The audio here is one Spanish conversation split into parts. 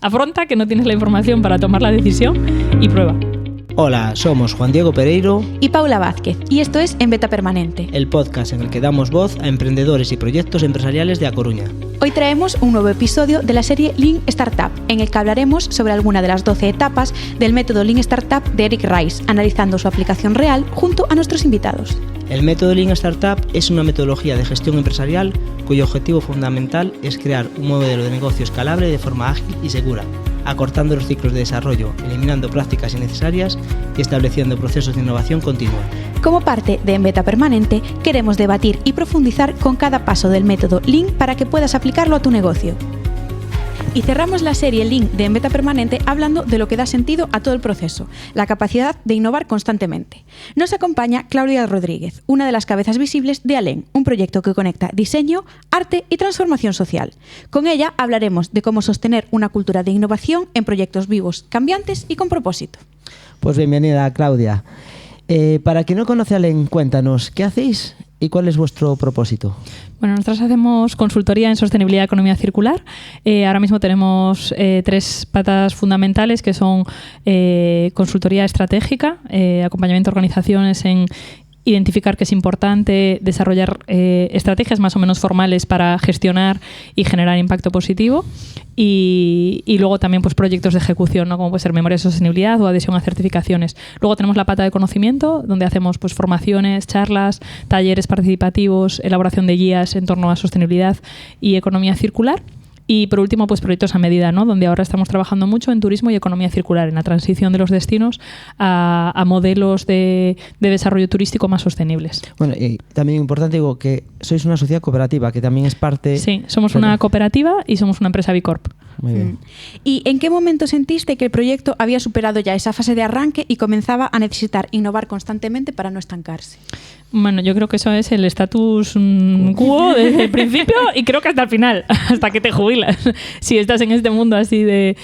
Afronta que no tienes la información para tomar la decisión y prueba. Hola, somos Juan Diego Pereiro y Paula Vázquez, y esto es En Beta Permanente, el podcast en el que damos voz a emprendedores y proyectos empresariales de A Coruña. Hoy traemos un nuevo episodio de la serie Lean Startup, en el que hablaremos sobre alguna de las 12 etapas del método Lean Startup de Eric Ries, analizando su aplicación real junto a nuestros invitados. El método Lean Startup es una metodología de gestión empresarial cuyo objetivo fundamental es crear un modelo de negocio escalable de forma ágil y segura, acortando los ciclos de desarrollo, eliminando prácticas innecesarias y estableciendo procesos de innovación continua. Como parte de En Beta Permanente, queremos debatir y profundizar con cada paso del método Lean para que puedas aplicarlo a tu negocio. Y cerramos la serie Lean de En Beta Permanente hablando de lo que da sentido a todo el proceso, la capacidad de innovar constantemente. Nos acompaña Claudia Rodríguez, una de las cabezas visibles de ALEN, un proyecto que conecta diseño, arte y transformación social. Con ella hablaremos de cómo sostener una cultura de innovación en proyectos vivos, cambiantes y con propósito. Pues bienvenida, Claudia. Para quien no conoce ALEN, cuéntanos, ¿qué hacéis y cuál es vuestro propósito? Bueno, nosotros hacemos consultoría en sostenibilidad y economía circular. Ahora mismo tenemos 3 patas fundamentales que son consultoría estratégica, acompañamiento a organizaciones en identificar que es importante desarrollar estrategias más o menos formales para gestionar y generar impacto positivo y luego también pues proyectos de ejecución, ¿no? Como puede ser memoria de sostenibilidad o adhesión a certificaciones. Luego tenemos la pata de conocimiento, donde hacemos pues formaciones, charlas, talleres participativos, elaboración de guías en torno a sostenibilidad y economía circular. Y por último, pues proyectos a medida, ¿no? Donde ahora estamos trabajando mucho en turismo y economía circular, en la transición de los destinos a modelos de desarrollo turístico más sostenibles. Bueno, y también importante digo que sois una sociedad cooperativa, que también es parte... Sí, somos una cooperativa y somos una empresa B Corp. Muy bien. ¿Y en qué momento sentiste que el proyecto había superado ya esa fase de arranque y comenzaba a necesitar innovar constantemente para no estancarse? Bueno, yo creo que eso es el status quo desde el principio y creo que hasta el final, hasta que te jubilas. Si estás en este mundo así de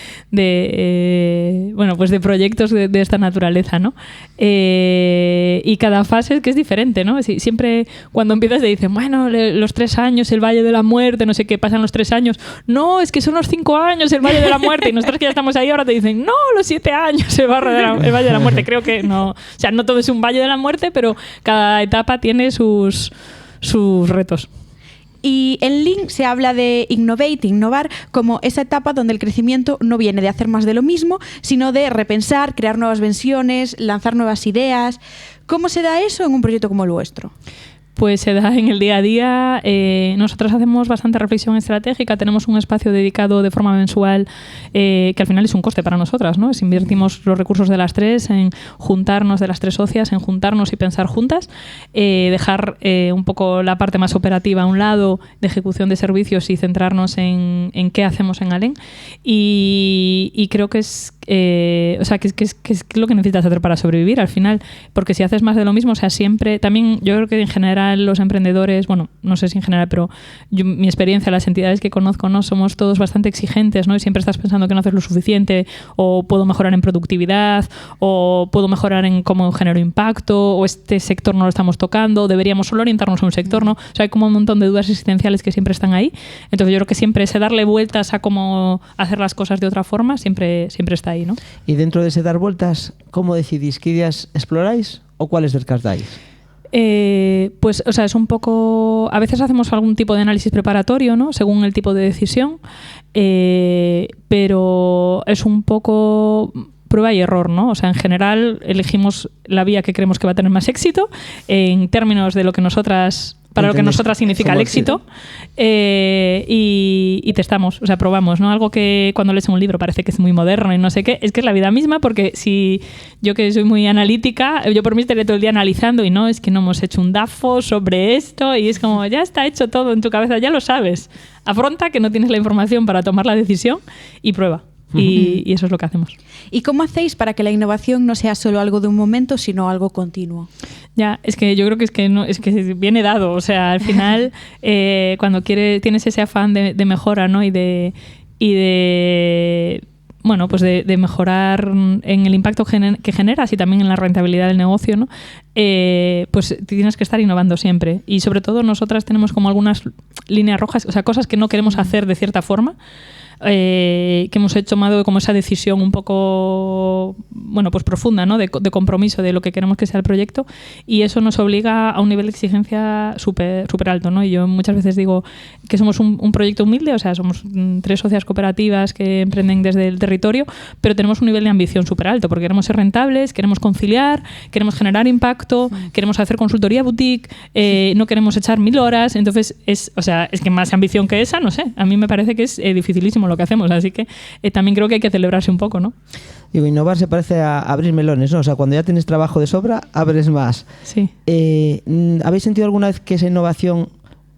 proyectos de esta naturaleza, ¿no? Y cada fase es que es diferente, ¿no? Siempre cuando empiezas te dicen, bueno, los 3 años, el Valle de la Muerte, no sé qué, pasan los 3 años. No, es que son los 5 años el Valle de la Muerte. Y nosotros que ya estamos ahí ahora te dicen, no, los 7 años el Valle de la Muerte. Creo que no, o sea, no todo es un Valle de la Muerte, pero cada etapa tiene sus retos. Y en Lean se habla de innovar como esa etapa donde el crecimiento no viene de hacer más de lo mismo, sino de repensar, crear nuevas versiones, lanzar nuevas ideas. ¿Cómo se da eso en un proyecto como el vuestro? Pues se da en el día a día. Nosotros hacemos bastante reflexión estratégica, tenemos un espacio dedicado de forma mensual que al final es un coste para nosotras, ¿no? Invertimos los recursos de las 3 en juntarnos, de las 3 socias, en juntarnos y pensar juntas, dejar un poco la parte más operativa a un lado de ejecución de servicios y centrarnos en qué hacemos en ALEN y creo que es que es lo que necesitas hacer para sobrevivir al final, porque si haces más de lo mismo, o sea, siempre, también yo creo que en general los emprendedores, bueno, no sé si en general, pero mi experiencia, las entidades que conozco, ¿no? Somos todos bastante exigentes, ¿no? Y siempre estás pensando que no haces lo suficiente, o puedo mejorar en productividad, o puedo mejorar en cómo genero impacto, o este sector no lo estamos tocando, deberíamos solo orientarnos a un sector, ¿no? O sea, hay como un montón de dudas existenciales que siempre están ahí. Entonces yo creo que siempre ese darle vueltas a cómo hacer las cosas de otra forma siempre está ahí, ¿no? Y dentro de ese dar vueltas, ¿cómo decidís qué ideas exploráis o cuáles descartáis? Pues, o sea, es un poco... A veces hacemos algún tipo de análisis preparatorio, ¿no? Según el tipo de decisión, pero es un poco prueba y error, ¿no? O sea, en general elegimos la vía que creemos que va a tener más éxito en términos de lo que nosotras... para lo que nosotras significa el éxito y testamos, o sea, probamos, ¿no? Algo que cuando lees un libro parece que es muy moderno y no sé qué, es que es la vida misma, porque si yo que soy muy analítica, yo por mí estaría todo el día analizando y no, es que no hemos hecho un DAFO sobre esto y es como, ya está hecho todo en tu cabeza, ya lo sabes. Afronta que no tienes la información para tomar la decisión y prueba. Y eso es lo que hacemos. ¿Y cómo hacéis para que la innovación no sea solo algo de un momento, sino algo continuo? Ya, es que yo creo que es que viene dado. O sea, al final, cuando tienes ese afán de mejora, ¿no? Y de bueno, pues de mejorar en el impacto que generas y también en la rentabilidad del negocio, ¿no? Pues tienes que estar innovando siempre. Y sobre todo nosotras tenemos como algunas líneas rojas, o sea, cosas que no queremos hacer de cierta forma. que hemos tomado como esa decisión un poco, bueno, pues profunda, ¿no? de compromiso de lo que queremos que sea el proyecto, y eso nos obliga a un nivel de exigencia súper alto, ¿no? Y yo muchas veces digo que somos un proyecto humilde, o sea, somos 3 socias cooperativas que emprenden desde el territorio, pero tenemos un nivel de ambición súper alto, porque queremos ser rentables, queremos conciliar, queremos generar impacto, queremos hacer consultoría boutique, no queremos echar 1000 horas, entonces es que más ambición que esa, no sé, a mí me parece que es dificilísimo lo que hacemos, así que también creo que hay que celebrarse un poco, ¿no? Digo, innovar se parece a abrir melones, ¿no? O sea, cuando ya tienes trabajo de sobra, abres más. Sí. ¿Habéis sentido alguna vez que esa innovación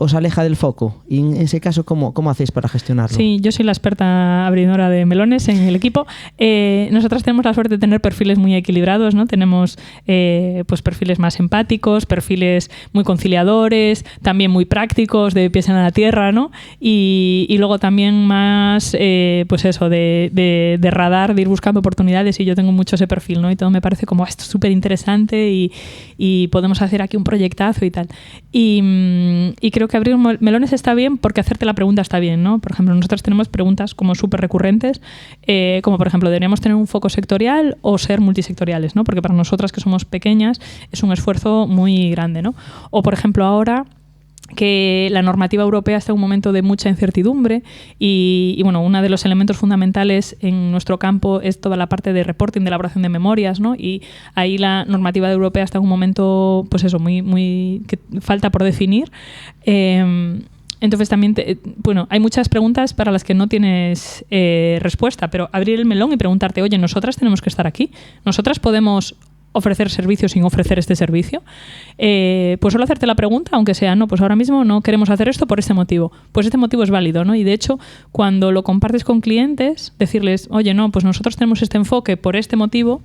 os aleja del foco? Y en ese caso, ¿cómo hacéis para gestionarlo? Sí, yo soy la experta abridora de melones en el equipo. Nosotras tenemos la suerte de tener perfiles muy equilibrados, ¿no? Tenemos pues perfiles más empáticos, perfiles muy conciliadores, también muy prácticos, de pies en la tierra, ¿no? Y luego también más, pues eso, de radar, de ir buscando oportunidades, y yo tengo mucho ese perfil, ¿no? Y todo me parece como esto es súper interesante y podemos hacer aquí un proyectazo y tal. Y creo que abrir melones está bien porque hacerte la pregunta está bien, ¿no? Por ejemplo, nosotros tenemos preguntas como súper recurrentes, como por ejemplo, ¿deberíamos tener un foco sectorial o ser multisectoriales, ¿no? Porque para nosotras, que somos pequeñas, es un esfuerzo muy grande, ¿no? O por ejemplo, ahora que la normativa europea está en un momento de mucha incertidumbre y bueno, uno de los elementos fundamentales en nuestro campo es toda la parte de reporting, de elaboración de memorias, ¿no? Y ahí la normativa europea está en un momento, pues eso, muy que falta por definir. Entonces también, hay muchas preguntas para las que no tienes respuesta, pero abrir el melón y preguntarte, oye, nosotras tenemos que estar aquí, nosotras podemos ofrecer servicios sin ofrecer este servicio, pues solo hacerte la pregunta, aunque sea, no, pues ahora mismo no queremos hacer esto por este motivo. Pues este motivo es válido, ¿no? Y de hecho, cuando lo compartes con clientes, decirles, oye, no, pues nosotros tenemos este enfoque por este motivo,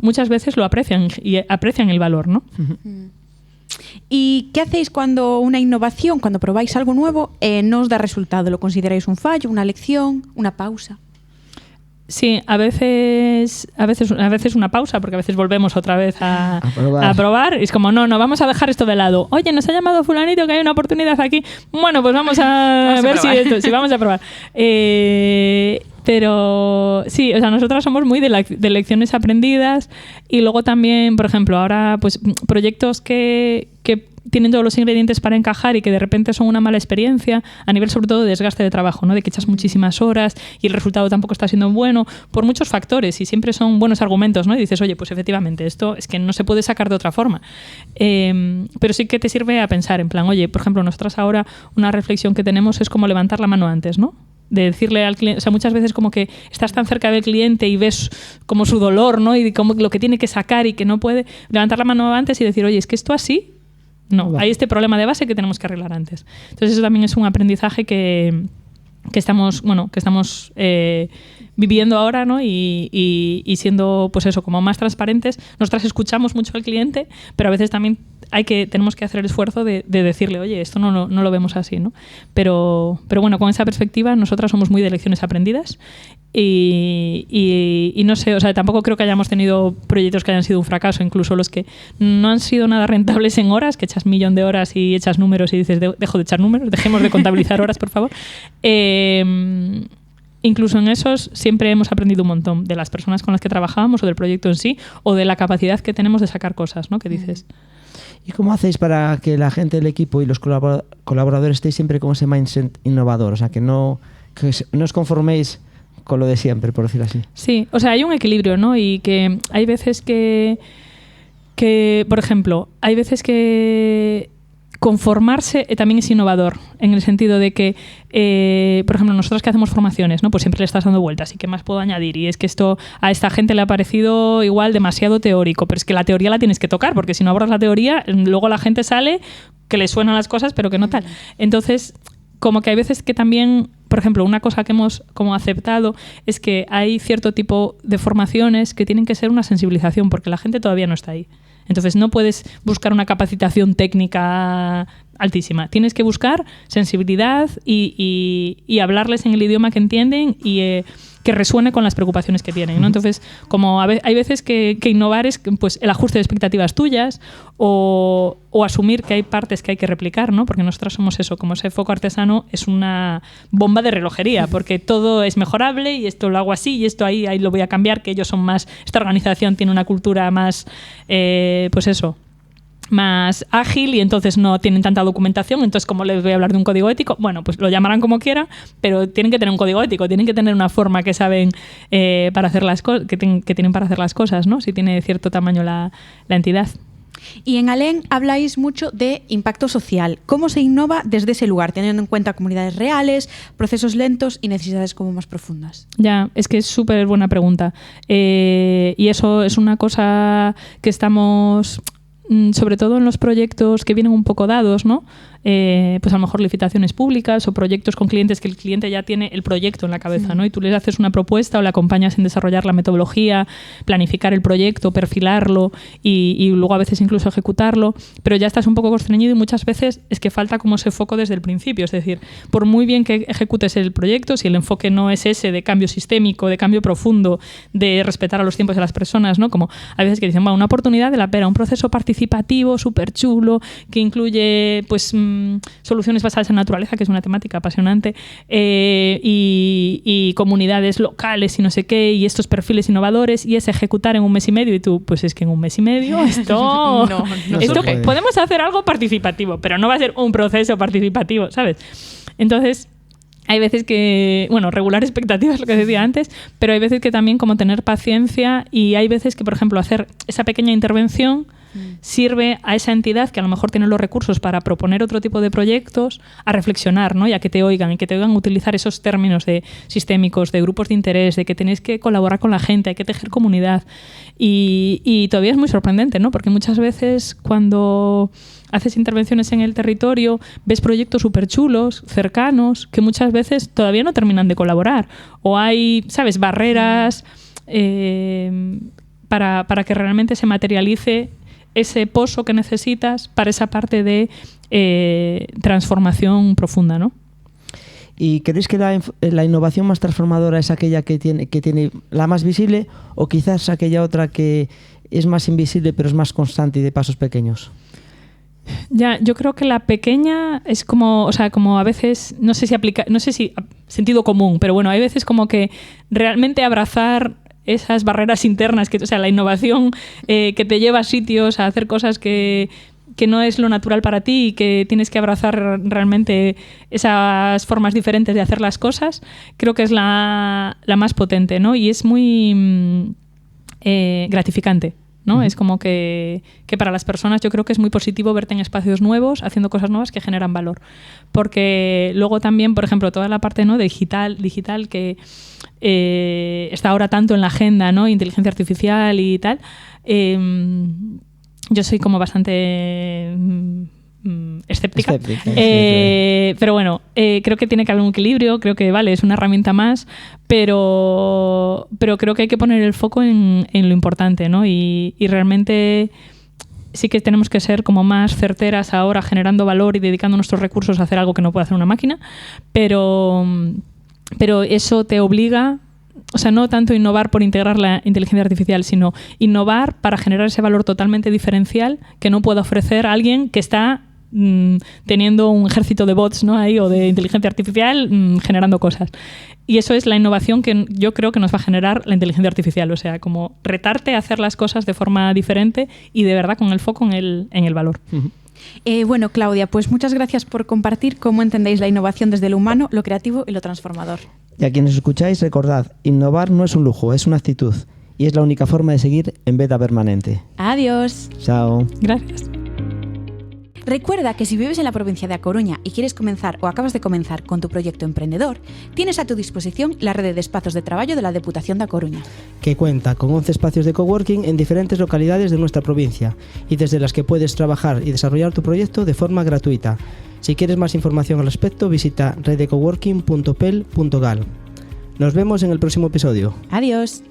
muchas veces lo aprecian y aprecian el valor, ¿no? ¿Y qué hacéis cuando una innovación, cuando probáis algo nuevo, no os da resultado? ¿Lo consideráis un fallo, una lección, una pausa? Sí, a veces una pausa, porque a veces volvemos otra vez a probar. Y es como, no, vamos a dejar esto de lado. Oye, nos ha llamado fulanito que hay una oportunidad aquí. Bueno, pues vamos a ver si vamos a probar. Pero sí, o sea, nosotras somos muy de lecciones aprendidas, y luego también, por ejemplo, ahora pues proyectos que tienen todos los ingredientes para encajar y que de repente son una mala experiencia, a nivel sobre todo de desgaste de trabajo, ¿no? De que echas muchísimas horas y el resultado tampoco está siendo bueno, por muchos factores, y siempre son buenos argumentos, ¿no? Y dices, oye, pues efectivamente, esto es que no se puede sacar de otra forma. Pero sí que te sirve a pensar, en plan, oye, por ejemplo, nosotras ahora una reflexión que tenemos es como levantar la mano antes, ¿no? De decirle al cliente, o sea, muchas veces como que estás tan cerca del cliente y ves como su dolor, ¿no? Y como lo que tiene que sacar y que no puede, levantar la mano antes y decir, oye, es que esto así, no, hay este problema de base que tenemos que arreglar antes. Entonces eso también es un aprendizaje que estamos viviendo ahora, ¿no? Y siendo, pues eso, como más transparentes. Nosotras escuchamos mucho al cliente, pero a veces también tenemos que hacer el esfuerzo de decirle, oye, esto no lo vemos así, ¿no? Pero bueno, con esa perspectiva, nosotras somos muy de lecciones aprendidas y no sé, o sea, tampoco creo que hayamos tenido proyectos que hayan sido un fracaso, incluso los que no han sido nada rentables en horas, que echas 1.000.000 de horas y echas números y dices, dejo de echar números, dejemos de contabilizar horas, por favor. Incluso en esos siempre hemos aprendido un montón de las personas con las que trabajábamos o del proyecto en sí, o de la capacidad que tenemos de sacar cosas, ¿no? Que dices. ¿Y cómo hacéis para que la gente del equipo y los colaboradores estéis siempre con ese mindset innovador? O sea, que no os conforméis con lo de siempre, por decirlo así. Sí, o sea, hay un equilibrio, ¿no? Y que hay veces que por ejemplo, hay veces que conformarse también es innovador, en el sentido de que, por ejemplo, nosotros que hacemos formaciones, ¿no? Pues siempre le estás dando vueltas. ¿Y qué más puedo añadir? Y es que esto a esta gente le ha parecido igual demasiado teórico, pero es que la teoría la tienes que tocar, porque si no abordas la teoría, luego la gente sale que le suenan las cosas, pero que no tal. Entonces, como que hay veces que también, por ejemplo, una cosa que hemos como aceptado es que hay cierto tipo de formaciones que tienen que ser una sensibilización, porque la gente todavía no está ahí. Entonces no puedes buscar una capacitación técnica altísima. Tienes que buscar sensibilidad y hablarles en el idioma que entienden y que resuene con las preocupaciones que tienen, ¿no? Entonces, como hay veces que innovar es pues, el ajuste de expectativas tuyas o asumir que hay partes que hay que replicar, ¿no? Porque nosotros somos eso, como ese foco artesano es una bomba de relojería, porque todo es mejorable y esto lo hago así y esto ahí lo voy a cambiar, que ellos son más, esta organización tiene una cultura más, pues eso, más ágil y entonces no tienen tanta documentación, entonces como les voy a hablar de un código ético, bueno, pues lo llamarán como quieran, pero tienen que tener un código ético, tienen que tener una forma que saben para hacer las cosas, que tienen para hacer las cosas, ¿no? Si tiene cierto tamaño la entidad. Y en Alén habláis mucho de impacto social. ¿Cómo se innova desde ese lugar, teniendo en cuenta comunidades reales, procesos lentos y necesidades como más profundas? Ya, es que es súper buena pregunta. Y eso es una cosa que estamos, sobre todo en los proyectos que vienen un poco dados, ¿no? Pues a lo mejor licitaciones públicas o proyectos con clientes que el cliente ya tiene el proyecto en la cabeza, ¿no? Y tú les haces una propuesta o le acompañas en desarrollar la metodología, planificar el proyecto, perfilarlo y luego a veces incluso ejecutarlo, pero ya estás un poco constreñido y muchas veces es que falta como ese foco desde el principio, es decir, por muy bien que ejecutes el proyecto, si el enfoque no es ese de cambio sistémico, de cambio profundo, de respetar a los tiempos de las personas, ¿no? Como a veces que dicen, bueno, una oportunidad de la pera, un proceso participativo súper chulo que incluye pues soluciones basadas en naturaleza, que es una temática apasionante, y comunidades locales y no sé qué, y estos perfiles innovadores, y es ejecutar en 1 mes y medio, y tú, pues es que en 1 mes y medio esto, podemos hacer algo participativo, pero no va a ser un proceso participativo, ¿sabes? Entonces, hay veces que, bueno, regular expectativas, lo que decía antes, pero hay veces que también como tener paciencia y hay veces que, por ejemplo, hacer esa pequeña intervención sirve a esa entidad que a lo mejor tiene los recursos para proponer otro tipo de proyectos a reflexionar, ¿no? Y a que te oigan y que te oigan utilizar esos términos de sistémicos, de grupos de interés, de que tenéis que colaborar con la gente, hay que tejer comunidad. Y todavía es muy sorprendente, ¿no? Porque muchas veces cuando haces intervenciones en el territorio, ves proyectos súper chulos, cercanos, que muchas veces todavía no terminan de colaborar. O hay, ¿sabes?, barreras para que realmente se materialice ese pozo que necesitas para esa parte de transformación profunda, ¿no? ¿Y creéis que la innovación más transformadora es aquella que tiene la más visible o quizás aquella otra que es más invisible pero es más constante y de pasos pequeños? Ya, yo creo que la pequeña es como, o sea, como a veces, no sé si sentido común, pero bueno, hay veces como que realmente abrazar esas barreras internas, o sea, la innovación que te lleva a sitios, a hacer cosas que no es lo natural para ti y que tienes que abrazar realmente esas formas diferentes de hacer las cosas, creo que es la más potente, ¿no? Y es muy gratificante, ¿no? Es como que para las personas yo creo que es muy positivo verte en espacios nuevos, haciendo cosas nuevas que generan valor. Porque luego también, por ejemplo, toda la parte, ¿no?, digital que está ahora tanto en la agenda, ¿no?, inteligencia artificial y tal, yo soy como bastante escéptica. Pero bueno, creo que tiene que haber un equilibrio, creo que vale, es una herramienta más, pero creo que hay que poner el foco en lo importante, ¿no? Y realmente sí que tenemos que ser como más certeras ahora, generando valor y dedicando nuestros recursos a hacer algo que no puede hacer una máquina, pero eso te obliga, o sea, no tanto innovar por integrar la inteligencia artificial, sino innovar para generar ese valor totalmente diferencial que no puede ofrecer alguien que está teniendo un ejército de bots, ¿no?, ahí, o de inteligencia artificial generando cosas. Y eso es la innovación que yo creo que nos va a generar la inteligencia artificial, o sea, como retarte a hacer las cosas de forma diferente y de verdad con el foco en el valor. Bueno, Claudia, pues muchas gracias por compartir cómo entendéis la innovación desde lo humano, lo creativo y lo transformador. Y a quienes escucháis, recordad, innovar no es un lujo, es una actitud. Y es la única forma de seguir en beta permanente. Adiós. Chao. Gracias. Recuerda que si vives en la provincia de A Coruña y quieres comenzar o acabas de comenzar con tu proyecto emprendedor, tienes a tu disposición la red de espacios de trabajo de la Deputación de A Coruña, que cuenta con 11 espacios de coworking en diferentes localidades de nuestra provincia y desde las que puedes trabajar y desarrollar tu proyecto de forma gratuita. Si quieres más información al respecto, visita redecoworking.pel.gal. Nos vemos en el próximo episodio. Adiós.